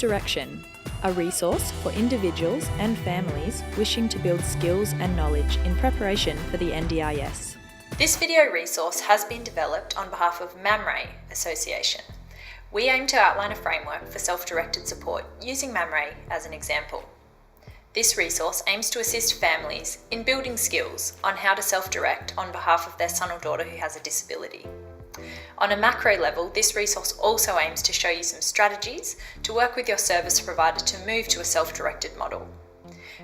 Self-Direction, a resource for individuals and families wishing to build skills and knowledge in preparation for the NDIS. This video resource has been developed on behalf of MAMRAE Association. We aim to outline a framework for self-directed support using MAMRAE as an example. This resource aims to assist families in building skills on how to self-direct on behalf of their son or daughter who has a disability. On a macro level, this resource also aims to show you some strategies to work with your service provider to move to a self-directed model.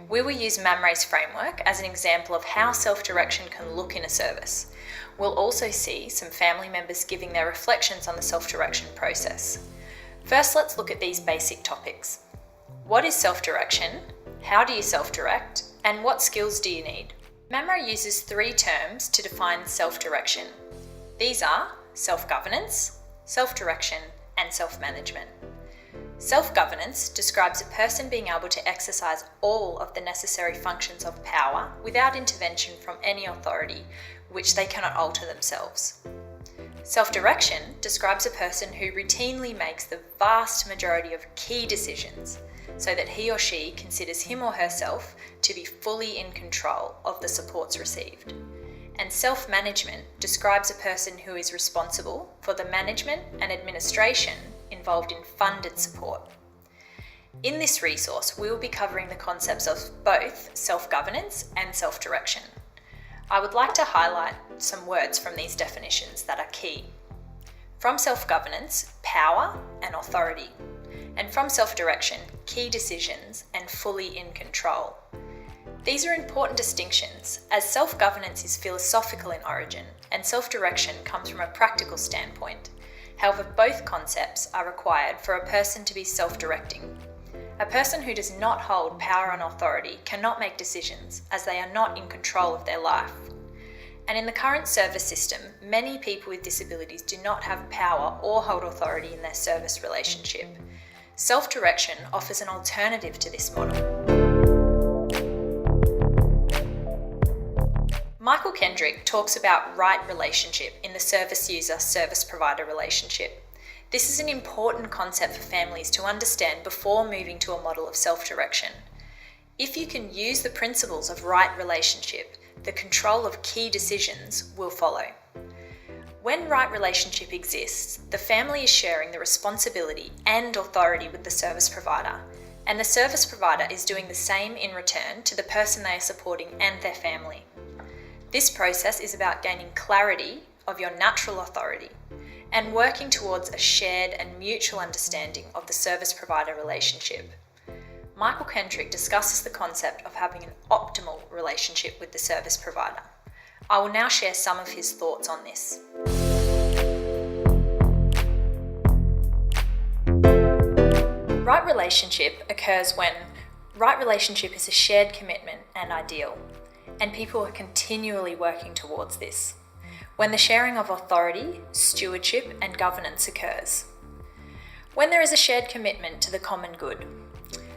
We will use MAMRAE's framework as an example of how self-direction can look in a service. We'll also see some family members giving their reflections on the self-direction process. First, let's look at these basic topics. What is self-direction? How do you self-direct? And what skills do you need? MAMRAE uses 3 terms to define self-direction. These are self-governance, self-direction, and self-management. Self-governance describes a person being able to exercise all of the necessary functions of power without intervention from any authority, which they cannot alter themselves. Self-direction describes a person who routinely makes the vast majority of key decisions so that he or she considers him or herself to be fully in control of the supports received. And self-management describes a person who is responsible for the management and administration involved in funded support. In this resource, we will be covering the concepts of both self-governance and self-direction. I would like to highlight some words from these definitions that are key. From self-governance, power and authority. And from self-direction, key decisions and fully in control. These are important distinctions, as self-governance is philosophical in origin and self-direction comes from a practical standpoint. However, both concepts are required for a person to be self-directing. A person who does not hold power and authority cannot make decisions, as they are not in control of their life. And in the current service system, many people with disabilities do not have power or hold authority in their service relationship. Self-direction offers an alternative to this model. Michael Kendrick talks about right relationship in the service user-service provider relationship. This is an important concept for families to understand before moving to a model of self-direction. If you can use the principles of right relationship, the control of key decisions will follow. When right relationship exists, the family is sharing the responsibility and authority with the service provider, and the service provider is doing the same in return to the person they are supporting and their family. This process is about gaining clarity of your natural authority and working towards a shared and mutual understanding of the service provider relationship. Michael Kendrick discusses the concept of having an optimal relationship with the service provider. I will now share some of his thoughts on this. Right relationship occurs when right relationship is a shared commitment and ideal, and people are continually working towards this. When the sharing of authority, stewardship, and governance occurs. When there is a shared commitment to the common good.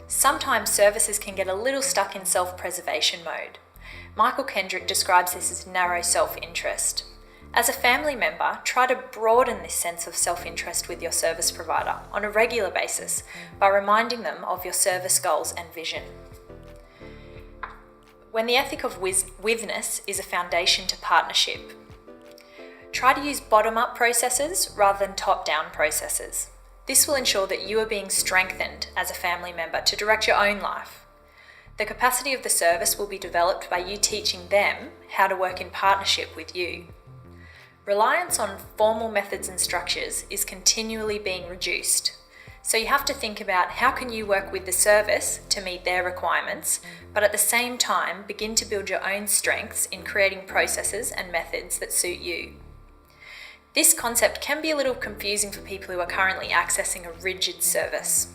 Sometimes services can get a little stuck in self-preservation mode. Michael Kendrick describes this as narrow self-interest. As a family member, try to broaden this sense of self-interest with your service provider on a regular basis by reminding them of your service goals and vision. When the ethic of witness is a foundation to partnership. Try to use bottom-up processes rather than top-down processes. This will ensure that you are being strengthened as a family member to direct your own life. The capacity of the service will be developed by you teaching them how to work in partnership with you. Reliance on formal methods and structures is continually being reduced. So you have to think about how can you work with the service to meet their requirements, but at the same time begin to build your own strengths in creating processes and methods that suit you. This concept can be a little confusing for people who are currently accessing a rigid service.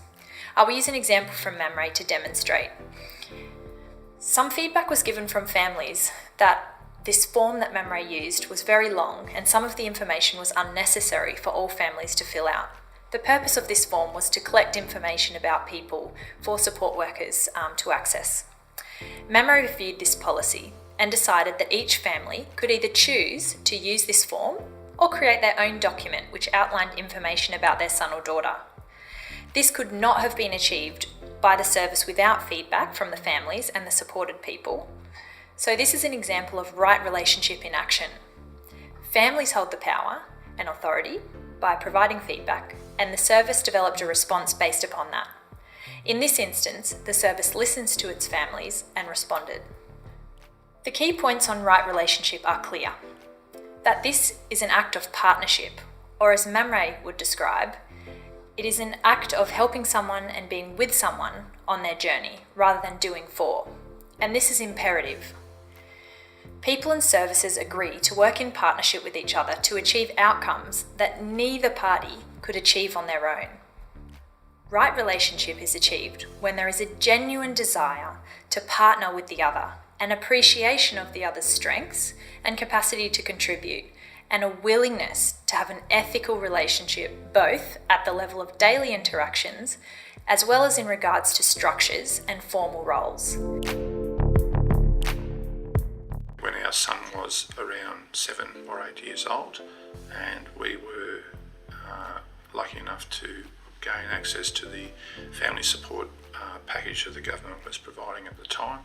I will use an example from MAMRAE to demonstrate. Some feedback was given from families that this form that MAMRAE used was very long and some of the information was unnecessary for all families to fill out. The purpose of this form was to collect information about people for support workers to access. MAMRAE reviewed this policy and decided that each family could either choose to use this form or create their own document which outlined information about their son or daughter. This could not have been achieved by the service without feedback from the families and the supported people. So this is an example of right relationship in action. Families hold the power and authority by providing feedback, and the service developed a response based upon that. In this instance, the service listens to its families and responded. The key points on right relationship are clear. That this is an act of partnership, or as Mamre would describe, it is an act of helping someone and being with someone on their journey rather than doing for. And this is imperative. People and services agree to work in partnership with each other to achieve outcomes that neither party could achieve on their own. Right relationship is achieved when there is a genuine desire to partner with the other, an appreciation of the other's strengths and capacity to contribute, and a willingness to have an ethical relationship both at the level of daily interactions as well as in regards to structures and formal roles. When our son was around 7 or 8 years old, and we were lucky enough to gain access to the family support package that the government was providing at the time,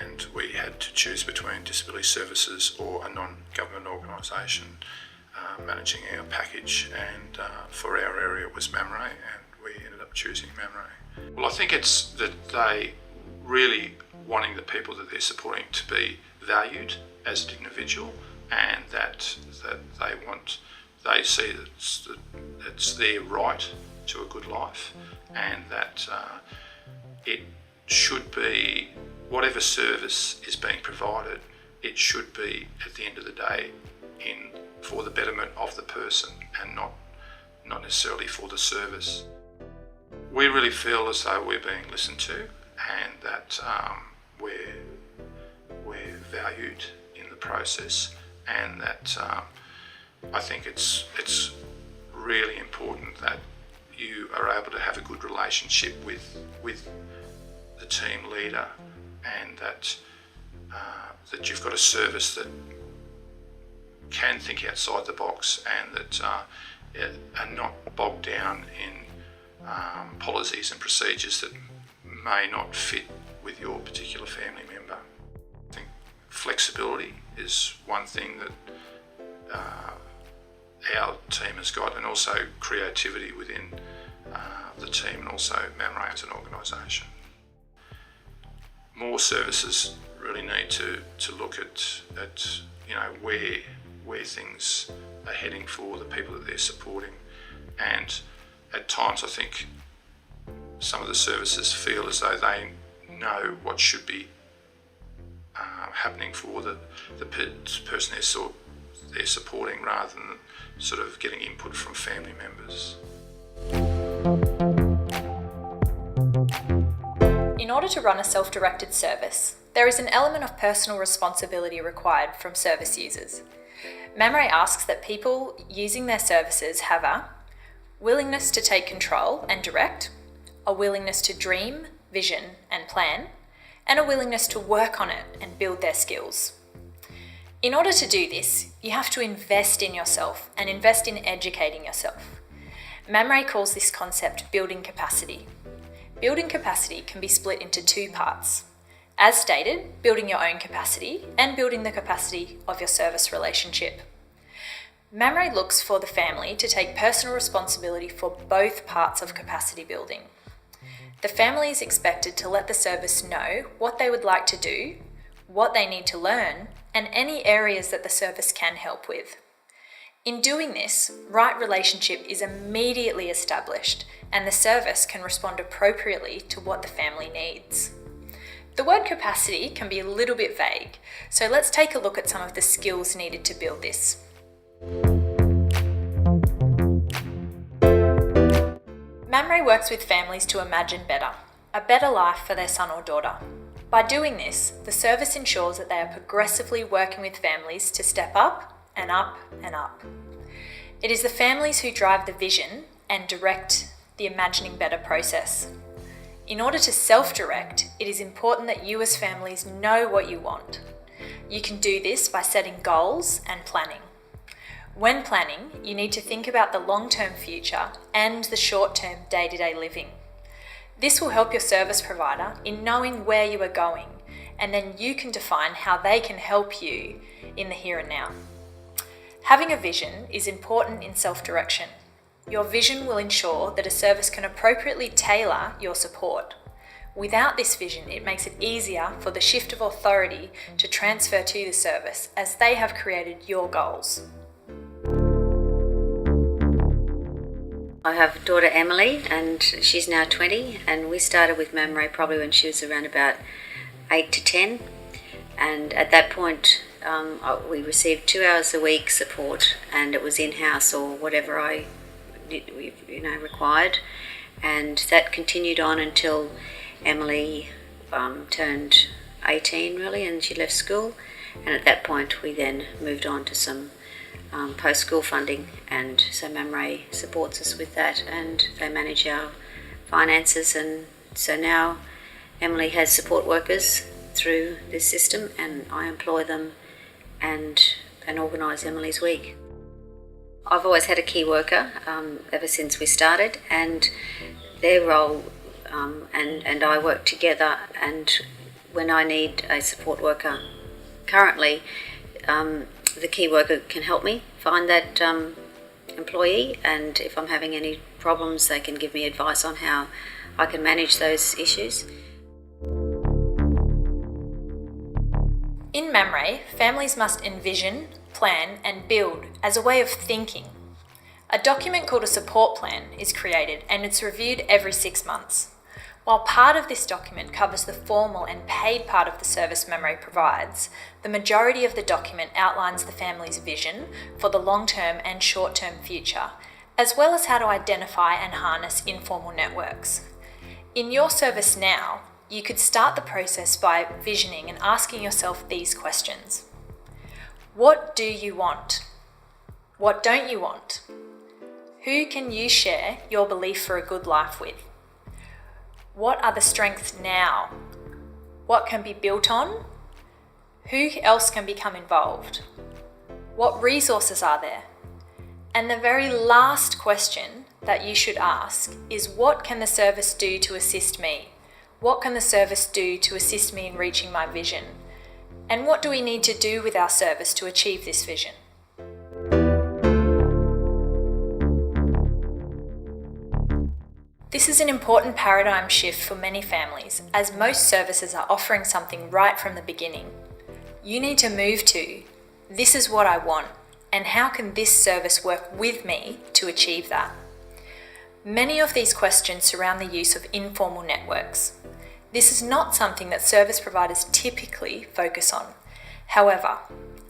and we had to choose between disability services or a non-government organisation managing our package, and for our area it was Mamre, and we ended up choosing Mamre. Well, I think it's that they really wanting the people that they're supporting to be valued as an individual, and that they see that it's their right to a good life, and that it should be, whatever service is being provided, it should be at the end of the day for the betterment of the person and not necessarily for the service. We really feel as though we're being listened to, and that we're valued in the process, and that I think it's really important that you are able to have a good relationship with the team leader, and that you've got a service that can think outside the box, and that are not bogged down in policies and procedures that may not fit with your particular family member. I think flexibility is one thing that our team has got, and also creativity within the team, and also Mamre as an organisation. More services really need to look at where things are heading for the people that they're supporting, and at times I think some of the services feel as though they know what should be happening for the person they're supporting, rather than sort of getting input from family members. In order to run a self-directed service, there is an element of personal responsibility required from service users. Mamre asks that people using their services have a willingness to take control and direct, a willingness to dream, vision and plan, and a willingness to work on it and build their skills. In order to do this, you have to invest in yourself and invest in educating yourself. Mamre calls this concept building capacity. Building capacity can be split into two parts. As stated, building your own capacity and building the capacity of your service relationship. Mamre looks for the family to take personal responsibility for both parts of capacity building. The family is expected to let the service know what they would like to do, what they need to learn, and any areas that the service can help with. In doing this, right relationship is immediately established, and the service can respond appropriately to what the family needs. The word capacity can be a little bit vague, so let's take a look at some of the skills needed to build this. Mamre works with families to imagine better, a better life for their son or daughter. By doing this, the service ensures that they are progressively working with families to step up and up and up. It is the families who drive the vision and direct the imagining better process. In order to self-direct, it is important that you as families know what you want. You can do this by setting goals and planning. When planning, you need to think about the long-term future and the short-term day-to-day living. This will help your service provider in knowing where you are going, and then you can define how they can help you in the here and now. Having a vision is important in self-direction. Your vision will ensure that a service can appropriately tailor your support. Without this vision, it makes it easier for the shift of authority to transfer to the service as they have created your goals. I have a daughter, Emily, and she's now 20, and we started with MamRay probably when she was around about 8 to 10, and at that point we received 2 hours a week support, and it was in-house or whatever I required, and that continued on until Emily turned 18 really, and she left school, and at that point we then moved on to some post-school funding, and so MamRay supports us with that, and they manage our finances, and so now Emily has support workers through this system, and I employ them and organise Emily's week. I've always had a key worker ever since we started, and their role and I work together, and when I need a support worker currently, the key worker can help me find that employee, and if I'm having any problems they can give me advice on how I can manage those issues. In MamRay, families must envision, plan and build as a way of thinking. A document called a support plan is created and it's reviewed every 6 months. While part of this document covers the formal and paid part of the service MamRay provides, the majority of the document outlines the family's vision for the long-term and short-term future, as well as how to identify and harness informal networks. In your service now, you could start the process by visioning and asking yourself these questions. What do you want? What don't you want? Who can you share your belief for a good life with? What are the strengths now? What can be built on? Who else can become involved? What resources are there? And the very last question that you should ask is, what can the service do to assist me? What can the service do to assist me in reaching my vision? And what do we need to do with our service to achieve this vision? This is an important paradigm shift for many families, as most services are offering something right from the beginning. You need to move to, this is what I want, and how can this service work with me to achieve that? Many of these questions surround the use of informal networks. This is not something that service providers typically focus on. However,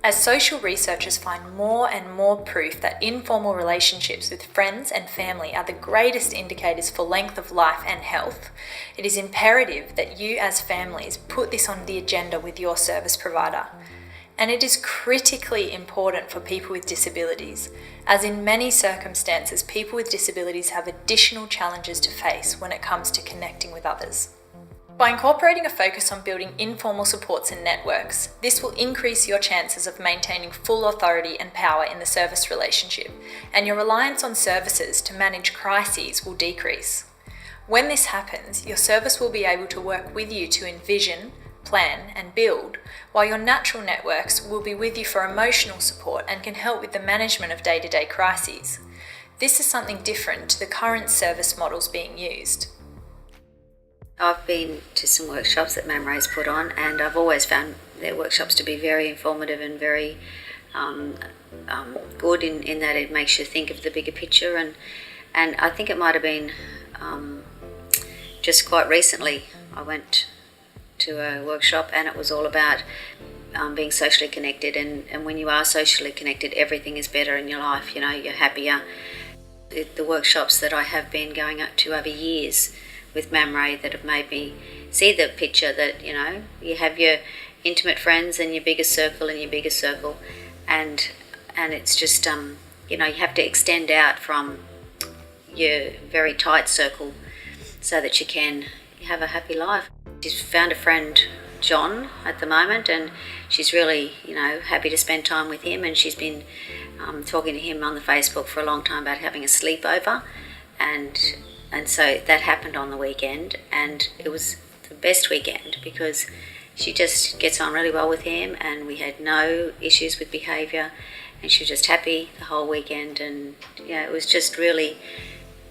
as social researchers find more and more proof that informal relationships with friends and family are the greatest indicators for length of life and health, it is imperative that you as families put this on the agenda with your service provider. And it is critically important for people with disabilities, as in many circumstances, people with disabilities have additional challenges to face when it comes to connecting with others. By incorporating a focus on building informal supports and networks, this will increase your chances of maintaining full authority and power in the service relationship, and your reliance on services to manage crises will decrease. When this happens, your service will be able to work with you to envision, plan and build, while your natural networks will be with you for emotional support and can help with the management of day-to-day crises. This is something different to the current service models being used. I've been to some workshops that MamRay's put on, and I've always found their workshops to be very informative and very good in that it makes you think of the bigger picture, and I think it might have been just quite recently I went to a workshop and it was all about being socially connected, and when you are socially connected everything is better in your life, you know, you're happier. The workshops that I have been going up to over years with MamRay that have made me see the picture that, you know, you have your intimate friends and your biggest circle and it's just you know, you have to extend out from your very tight circle so that you can have a happy life. She's found a friend, John, at the moment, and she's really, you know, happy to spend time with him, and she's been talking to him on the Facebook for a long time about having a sleepover, and so that happened on the weekend, and it was the best weekend because she just gets on really well with him, and we had no issues with behaviour, and she was just happy the whole weekend. And it was just really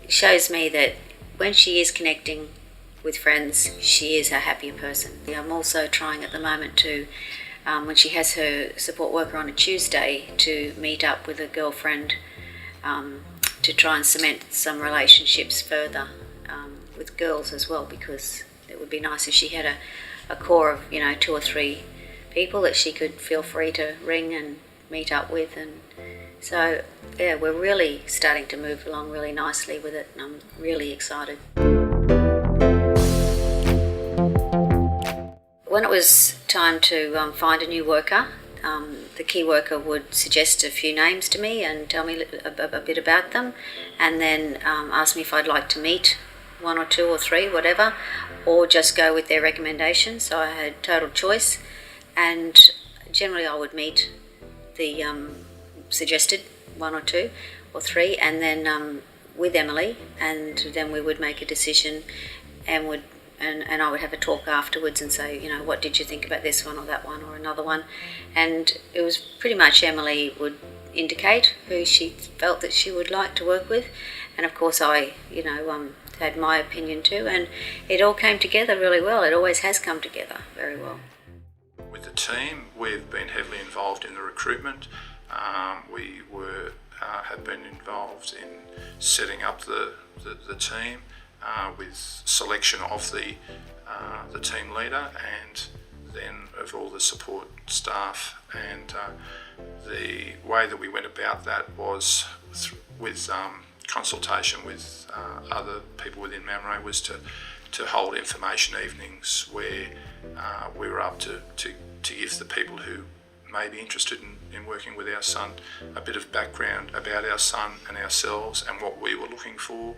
shows me that when she is connecting with friends, she is a happier person. I'm also trying at the moment to, when she has her support worker on a Tuesday, to meet up with a girlfriend to try and cement some relationships further with girls as well, because it would be nice if she had a core of 2 or 3 people that she could feel free to ring and meet up with. And so we're really starting to move along really nicely with it, and I'm really excited. When it was time to find a new worker, the key worker would suggest a few names to me and tell me a bit about them, and then ask me if I'd like to meet 1 or 2 or 3, whatever, or just go with their recommendations. So I had total choice, and generally I would meet the suggested 1 or 2 or 3, and then with Emily, and then we would make a decision, and I would have a talk afterwards and say, what did you think about this one or that one or another one? And it was pretty much Emily would indicate who she felt that she would like to work with, and of course I had my opinion too, and it all came together really well. It always has come together very well. With the team, we've been heavily involved in the recruitment. We have been involved in setting up the team with selection of the team leader, and then of all the support staff. And the way that we went about that was with consultation with other people within MAMRAE, was to hold information evenings where we were able to give the people who may be interested in working with our son a bit of background about our son and ourselves and what we were looking for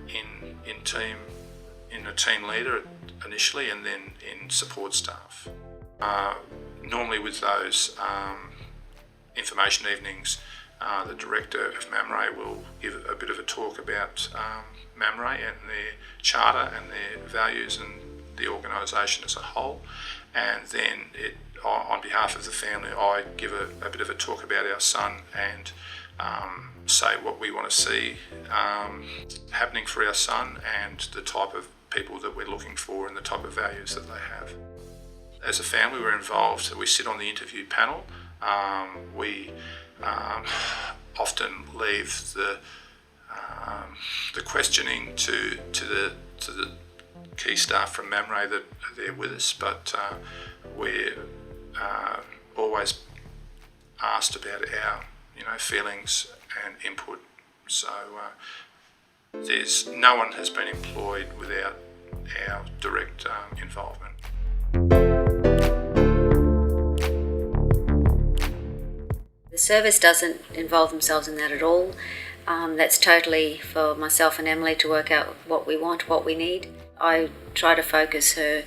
in a team leader initially, and then in support staff. Normally with those information evenings, the director of MAMRAE will give a bit of a talk about MAMRAE and their charter and their values and the organisation as a whole, and then on behalf of the family I give a bit of a talk about our son and say what we want to see happening for our son and the type of people that we're looking for and the type of values that they have. As a family, we're involved. We sit on the interview panel. We often leave the questioning to the key staff from MAMRAE that are there with us, but we're always asked about our feelings and input. So no one has been employed without our direct involvement. The service doesn't involve themselves in that at all. That's totally for myself and Emily to work out what we want, what we need. I try to focus her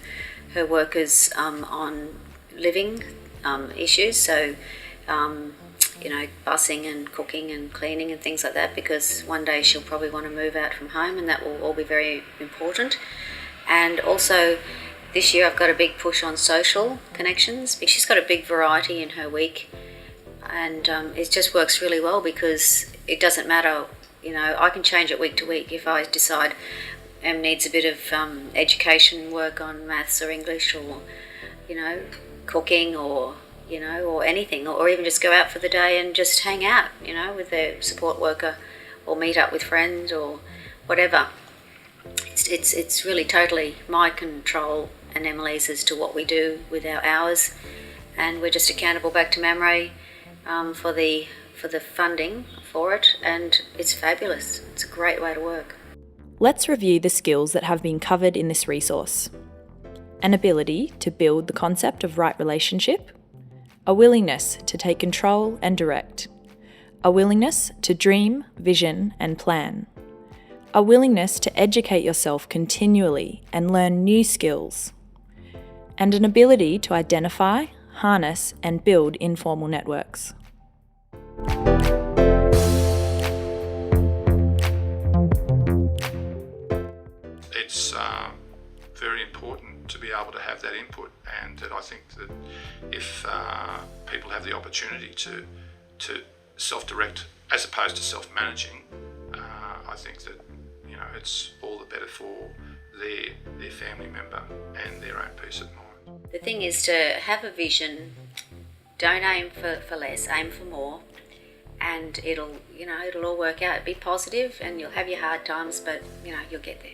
workers on living issues, so busing and cooking and cleaning and things like that, because one day she'll probably want to move out from home, and that will all be very important. And also this year I've got a big push on social connections. She's got a big variety in her week, and it just works really well because it doesn't matter, I can change it week to week. If I decide Em needs a bit of education work on maths or English or cooking or anything, or even just go out for the day and just hang out with their support worker or meet up with friends or whatever. It's really totally my control and Emily's as to what we do with our hours, and we're just accountable back to MAMRAE for the funding for it, and it's fabulous. It's a great way to work. Let's review the skills that have been covered in this resource. An ability to build the concept of right relationship, a willingness to take control and direct, a willingness to dream, vision and plan, a willingness to educate yourself continually and learn new skills, and an ability to identify, harness and build informal networks. It's very important to be able to have that input, and that I think that if people have the opportunity to self-direct as opposed to self-managing, I think that it's all the better for their family member and their own peace of mind. The thing is to have a vision. Don't aim for less, aim for more, and it'll all work out. Be positive, and you'll have your hard times, but you'll get there.